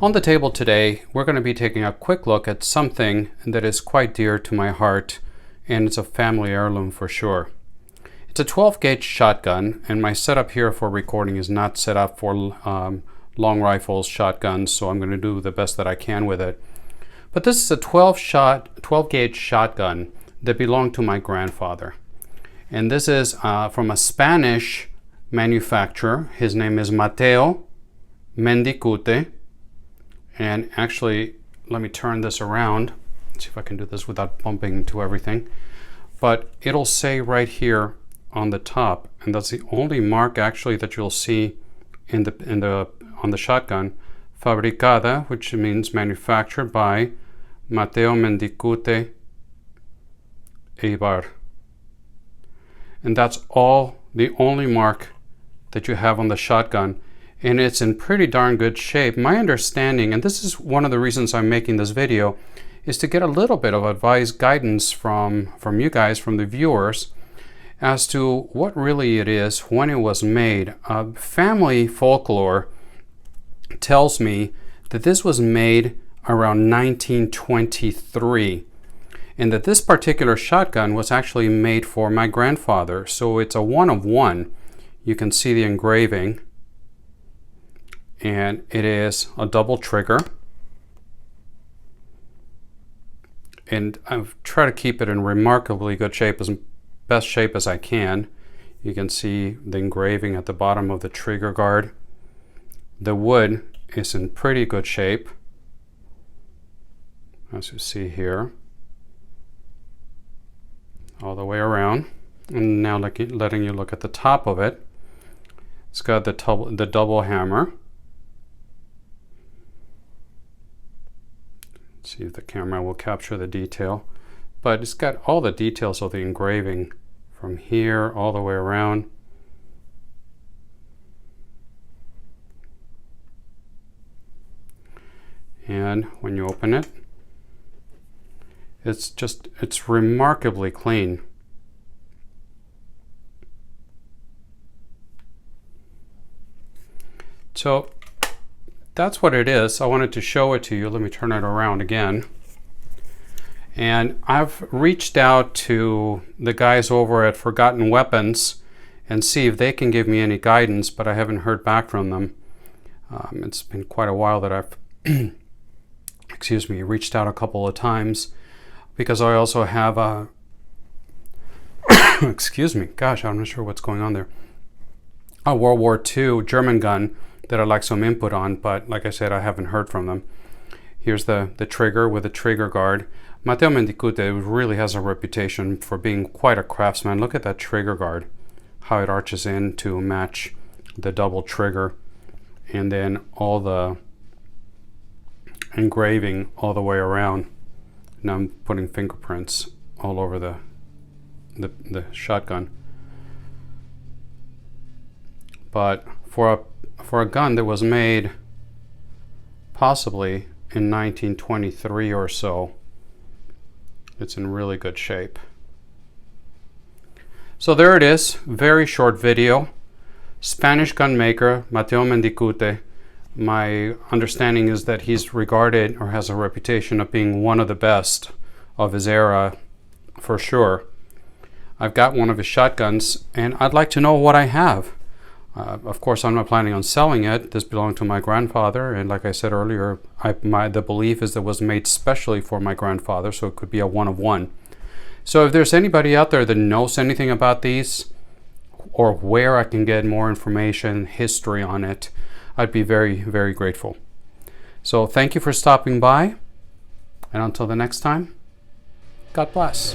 On the table today, we're going to be taking a quick look at something that is quite dear to my heart, and it's a family heirloom for sure. It's a 12-gauge shotgun, and my setup here for recording is not set up for long rifles, shotguns, so I'm going to do the best that I can with it. But this is a 12-gauge shotgun that belonged to my grandfather. And this is from a Spanish manufacturer. His name is Mateo Mendicute. And actually, let me turn this around. Let's see if I can do this without bumping into everything. But it'll say right here on the top, and that's the only mark actually that you'll see on the shotgun, fabricada, which means manufactured by Mateo Mendicute Eibar. And that's the only mark that you have on the shotgun. And it's in pretty darn good shape. My understanding, and this is one of the reasons I'm making this video, is to get a little bit of advice, guidance from you guys, from the viewers, as to what really it is, when it was made. Family folklore tells me that this was made around 1923, and that this particular shotgun was actually made for my grandfather. So it's a one of one. You can see the engraving. And it is a double trigger, and I've tried to keep it in remarkably good shape, as best shape as I can. You can see the engraving at the bottom of the trigger guard. The wood is in pretty good shape, as you see here, all the way around. And now letting you look at the top of it. It's got the double hammer. See if the camera will capture the detail, but it's got all the details of the engraving from here all the way around. And when you open it, it's remarkably clean. So that's what it is. I wanted to show it to you. Let me turn it around again. And I've reached out to the guys over at Forgotten Weapons and see if they can give me any guidance, but I haven't heard back from them. It's been quite a while that I've reached out a couple of times, because I also have a gosh, I'm not sure what's going on there, a World War II German gun that I'd like some input on, but like I said, I haven't heard from them. Here's the trigger with the trigger guard. Mateo Mendicute really has a reputation for being quite a craftsman. Look at that trigger guard, how it arches in to match the double trigger, and then all the engraving all the way around. Now I'm putting fingerprints all over the shotgun. But for a gun that was made possibly in 1923 or so, it's in really good shape. So there it is, very short video. Spanish gun maker Mateo Mendicute. My understanding is that he's regarded, or has a reputation of being, one of the best of his era for sure. I've got one of his shotguns, and I'd like to know what I have. Of course, I'm not planning on selling it. This belonged to my grandfather, and like I said earlier, the belief is that it was made specially for my grandfather, so it could be a one of one. So if there's anybody out there that knows anything about these, or where I can get more information, history on it, I'd be very, very grateful. So thank you for stopping by, and until the next time, God bless.